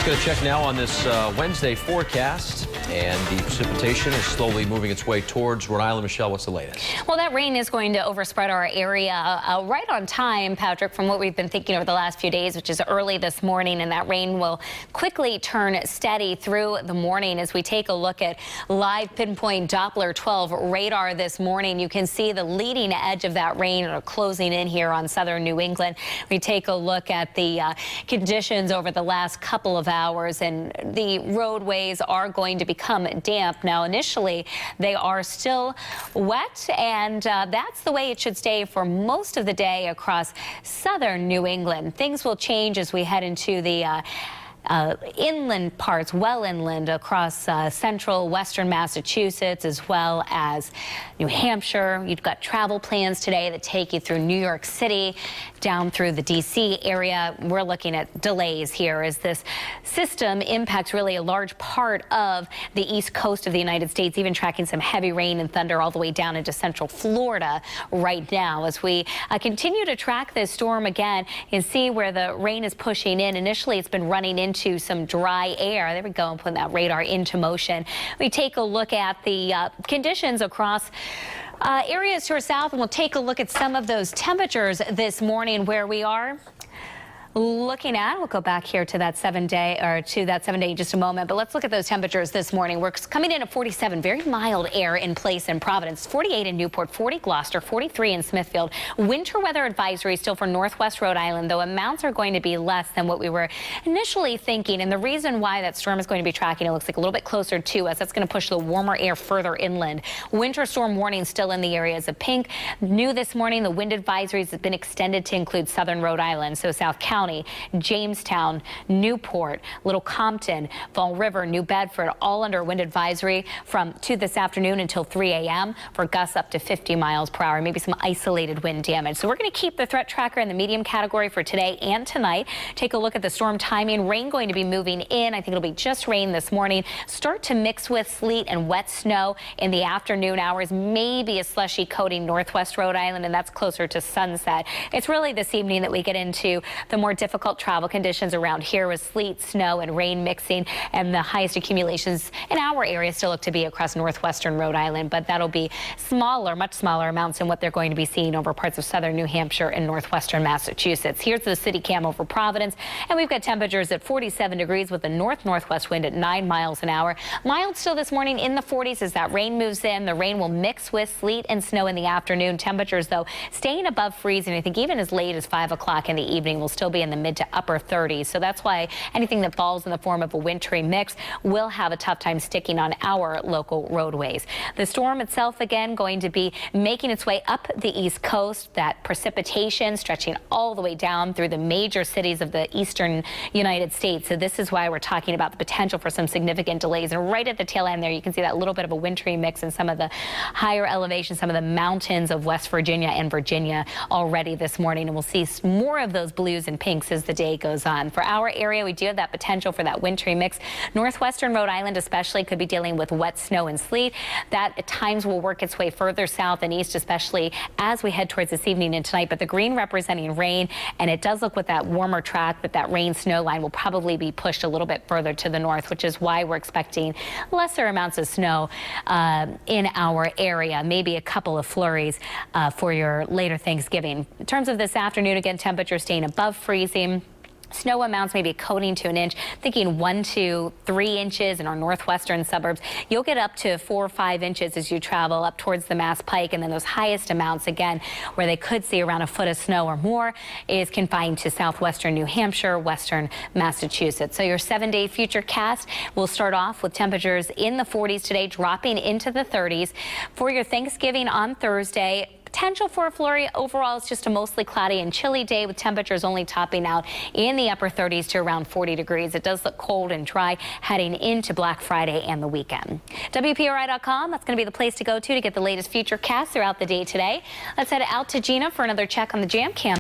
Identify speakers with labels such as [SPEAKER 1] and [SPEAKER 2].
[SPEAKER 1] Going to check now on this Wednesday forecast, and the precipitation is slowly moving its way towards Rhode Island. Michelle, what's the latest?
[SPEAKER 2] Well, that rain is going to overspread our area right on time, Patrick, from what we've been thinking over the last few days, which is early this morning, and that rain will quickly turn steady through the morning. As we take a look at live pinpoint Doppler 12 radar this morning, you can see the leading edge of that rain closing in here on southern New England. We take a look at the conditions over the last couple of hours, and the roadways are going to become damp. Now, initially, they are still wet, and that's the way it should stay for most of the day across southern New England. Things will change as we head into the inland parts, well inland across central western Massachusetts, as well as New Hampshire. You've got travel plans today that take you through New York City, down through the D.C. area. We're looking at delays here as this system impacts really a large part of the east coast of the United States, even tracking some heavy rain and thunder all the way down into central Florida right now. As we continue to track this storm again and see where the rain is pushing in. Initially, it's been running into some dry air. There we go, and putting that radar into motion. We take a look at the conditions across areas to our south, and we'll take a look at some of those temperatures this morning where we are looking at. We'll go back here to that 7-day in just a moment, but let's look at those temperatures this morning. We're coming in at 47, very mild air in place in Providence, 48 in Newport, 40 Gloucester, 43 in Smithfield. Winter weather advisory still for northwest Rhode Island, though amounts are going to be less than what we were initially thinking. And the reason why that storm is going to be tracking, it looks like a little bit closer to us. That's going to push the warmer air further inland. Winter storm warning still in the areas of pink. New this morning, the wind advisories have been extended to include southern Rhode Island, so South County, Jamestown, Newport, Little Compton, Fall River, New Bedford, all under wind advisory from 2 this afternoon until 3 a.m. for gusts up to 50 miles per hour, maybe some isolated wind damage. So we're going to keep the threat tracker in the medium category for today and tonight. Take a look at the storm timing. Rain going to be moving in. I think it'll be just rain this morning. Start to mix with sleet and wet snow in the afternoon hours, maybe a slushy coating northwest Rhode Island, and that's closer to sunset. It's really this evening that we get into the more difficult travel conditions around here with sleet, snow, and rain mixing, and the highest accumulations in our area still look to be across northwestern Rhode Island, but that'll be smaller, much smaller amounts than what they're going to be seeing over parts of southern New Hampshire and northwestern Massachusetts. Here's the city cam over Providence, and we've got temperatures at 47 degrees with a north-northwest wind at 9 miles an hour. Mild still this morning in the 40s as that rain moves in. The rain will mix with sleet and snow in the afternoon. Temperatures, though, staying above freezing. I think even as late as 5 o'clock in the evening will still be in the mid to upper 30s. So that's why anything that falls in the form of a wintry mix will have a tough time sticking on our local roadways. The storm itself, again, going to be making its way up the east coast. That precipitation stretching all the way down through the major cities of the eastern United States. So this is why we're talking about the potential for some significant delays. And right at the tail end there, you can see that little bit of a wintry mix in some of the higher elevations, some of the mountains of West Virginia and Virginia already this morning. And we'll see more of those blues and pinks as the day goes on. For our area, we do have that potential for that wintry mix. Northwestern Rhode Island especially could be dealing with wet snow and sleet. That at times will work its way further south and east, especially as we head towards this evening and tonight. But the green representing rain, and it does look with that warmer track that rain snow line will probably be pushed a little bit further to the north, which is why we're expecting lesser amounts of snow in our area. Maybe a couple of flurries for your later Thanksgiving. In terms of this afternoon, again, temperatures staying above freezing. Snow amounts maybe a coating to an inch, thinking 1 to 3 inches in our northwestern suburbs. You'll get up to 4 or 5 inches as you travel up towards the Mass Pike, and then those highest amounts, again, where they could see around a foot of snow or more, is confined to southwestern New Hampshire, western Massachusetts. So your 7-day Futurecast will start off with temperatures in the 40s today, dropping into the 30s. For your Thanksgiving on Thursday, potential for a flurry. Overall, it's just a mostly cloudy and chilly day with temperatures only topping out in the upper 30s to around 40 degrees. It does look cold and dry heading into Black Friday and the weekend. WPRI.com, that's going to be the place to go to get the latest Futurecast throughout the day today. Let's head out to Gina for another check on the Jam Cam.